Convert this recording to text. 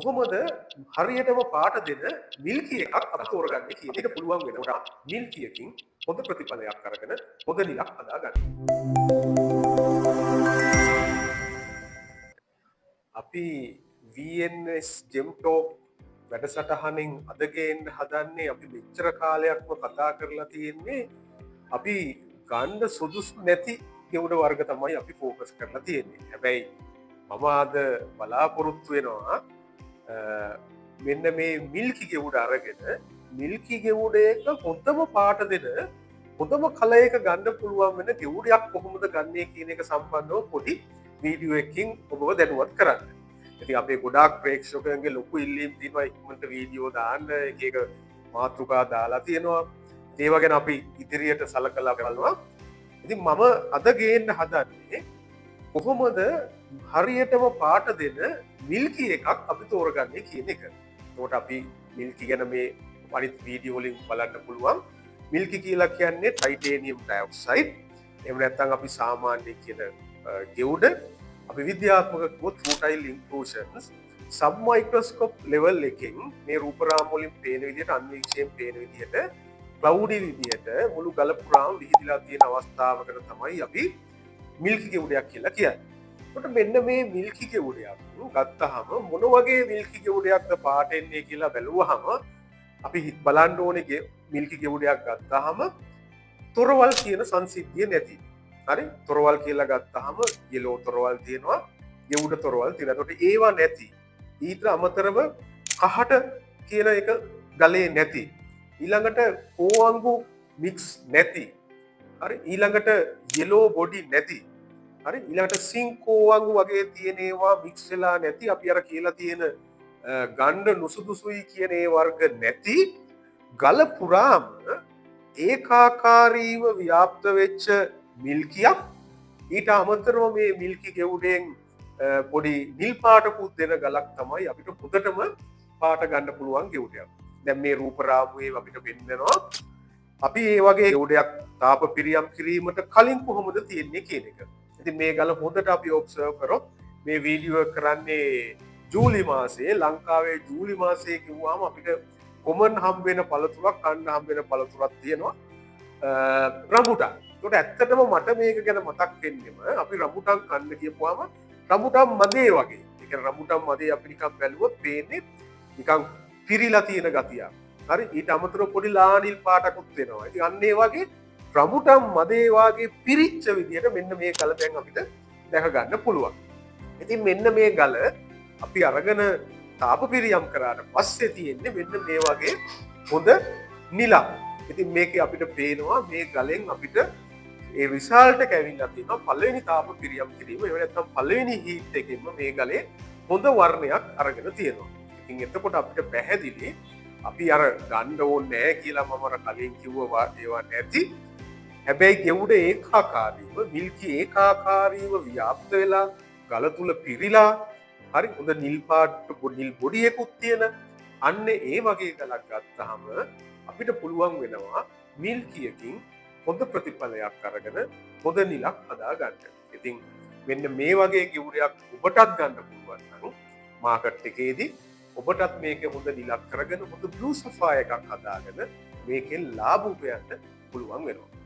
කොහොමද හරියටම පාට දෙන මිල්කි එකක් අපි තෝරගන්නේ කියන එක පුළුවන් වෙනවා. මිල්කි එකකින් හොඳ ප්‍රතිඵලයක් අරගෙන හොඳ නිලක් හදා ගන්න. අපි VNS Gemtalk වැඩසටහනින් අද ගේන්න හදන්නේ අපි මෙච්චර කාලයක්ම කතා කරලා තියෙන්නේ අපි ගන්න සුදුසු නැති ගෙවුඩ වර්ග තමයි අපි ෆෝකස් කරලා තියෙන්නේ. හැබැයි මම අද බලාපොරොත්තු වෙනවා මෙන්න මේ මිල්කි ගෙවුඩ අරගෙන මිල්කි ගෙවුඩ එක හොඳම පාට දෙන හොඳම කලයක ගන්න පුළුවන් වෙන ගෙවුඩයක් කොහොමද ගන්නේ කියන එක සම්බන්ධව පොඩි වීඩියෝ එකකින් ඔබව දැනුවත් කරන්න. ඉතින් අපේ ගොඩාක් ප්‍රේක්ෂකයන්ගේ ලොකු ඉල්ලීම් තියෙනවා ඉක්මනට වීඩියෝ දාන්න එක එක මාතෘකා දාලා තියෙනවා. ඒව ගැන අපි ඉදිරියට සලකලා බලනවා. ඉතින් මම අද ගේන්න හදන්නේ කොහොමද හරියටම පාට දෙන මිල්කි එකක් අපි තෝරගන්නේ කියන එක. එතකොට අපි මිල්කි ගැන මේ අනිත් වීඩියෝ වලින් බලන්න පුළුවන්. මිල්කි කියලා කියන්නේ ටයිටේනියම් ඩයොක්සයිඩ්. එහෙම නැත්නම් අපි සාමාන්‍ය කියන ගෙවුඩ අපි විද්‍යාත්මක කිව්වොත් රූටයිල් ඉන්ක්ලූෂන්ස් සබ් මයික්‍රොස්කෝප් ලෙවල් එකකින් මේ රූප රාමු වලින් පේන විදිහට අන්වීක්ෂයෙන් පේන විදිහට ක්ලවුඩි විදිහට මුළු ගල පුරාම විහිදලා තියෙන අවස්ථාවකට තමයි අපි මිල්කි ගෙවුඩයක් කියලා කියන්නේ. එතකොට මෙන්න මේ මිල්කි ගෙවුඩයක් ගත්තාම මොන වගේ මිල්කි ගෙවුඩයක්ද පාට එන්නේ කියලා බැලුවහම අපි බලන්න ඕනේ මිල්කි ගෙවුඩයක් ගත්තාම තොරවල් කියන සංසිද්ධිය නැති. හරි? තොරවල් කියලා ගත්තාම යෙලෝ තොරවල් තියෙනවා, ගෙවුඩ තොරවල් තියෙනවා. එතකොට ඒවා නැති. ඊට අමතරව කහට කියන එක ගලේ නැති. ඊළඟට කෝවංගු මික්ස් නැති. හරි? ඊළඟට යෙලෝ බොඩි නැති. හරි? ඊළඟට සිංකෝවංගු වගේ තියෙන ඒවා මික්ස් වෙලා නැති. අපි අර කියලා තියෙන ගණ්ඩ නුසුදුසුයි කියන ඒ වර්ග නැති ගල පුරාම ඒකාකාරීව ව්‍යාප්ත වෙච්ච මිල්කියක්. ඊට අමතරව මේ මිල්කි ගෙවුඩෙන් පොඩි නිල් පාටකුත් දෙන ගලක් තමයි අපිට හොඳටම පාට ගන්න පුළුවන් ගෙවුඩයක්. දැන් මේ රූප රාමුවේ අපිට පෙන්නනවා අපි ඒ වගේ ගෙවුඩයක් තාප පිරියම් කිරීමට කලින් කොහොමද තියෙන්නේ කියන එක. ඉතින් මේ ගල හොඳට අපි ඔබ්සර්ව් කරොත් මේ වීඩියෝ කරන්නේ ජූලි මාසයේ ලංකාවේ ජූලි මාසයේ කිව්වම අපිට කොමන් හම්බ වෙන පළතුරක් කන්න හම්බ වෙන පළතුරක් තියෙනවා රඹුටන්. ඒකට ඇත්තටම මට මේක ගැන මතක් වෙන්නෙම අපි රඹුටන් කන්න කියපුවාම රඹුටන් මදේ වගේ. ඒ කියන්නේ රඹුටන් මදේ අපි නිකන් බැලුවොත් පේන්නේ නිකන් පිරීලා තියෙන ගතියක්. හරි? ඊට අමතරව පොඩි ලානිල් පාටකුත් වෙනවා. ඉතින් අන්න ඒ වගේ රඹුටන් මදේ වාගේ පිරිච්ච විදියට මෙන්න මේ ගල දැන් අපිට දැක ගන්න පුළුවන්. ඉතින් මෙන්න මේ ගල අපි අරගෙන තාප පිරියම් කරාට පස්සේ තියෙන්නේ මෙන්න මේ වගේ හොඳ නිලක්. ඉතින් මේකේ අපිට පේනවා මේ ගලෙන් අපිට ඒ රිසල්ට් එක ඇවිල්ලා තියෙනවා පළවෙනි තාප පිරියම් කිරීම. ඒ නැත්නම් පළවෙනි හීට් එකෙන්ම මේ ගලේ හොඳ වර්ණයක් අරගෙන තියෙනවා. ඉතින් එතකොට අපිට පැහැදිලි අපි අර ගන්න ඕනේ නැහැ කියලා මම අර කලින් කිව්වා ඒවා නැති. හැබැයි ගෙවුඩ ඒකාකාරීව මිල්කි ඒකාකාරීව ව්‍යාප්ත වෙලා ගල තුල පිරීලා හරි හොඳ නිල් පාට නිල් බොඩියකුත් තියෙන අන්න ඒ වගේ ගලක් ගත්තාම අපිට පුළුවන් වෙනවා මිල්කි එකකින් හොඳ ප්‍රතිඵලයක් අරගෙන හොඳ නිලක් හදා ගන්න. ඉතින් මෙන්න මේ වගේ ගෙවුඩයක් ඔබටත් ගන්න පුළුවන් නම් මාකට් එකේදී ඔබටත් මේක හොඳ නිලක් කරගෙන හොඳ බ්ලූ සෆායර් එකක් හදාගෙන මේකෙන් ලාභ උපයන්න පුළුවන් වෙනවා.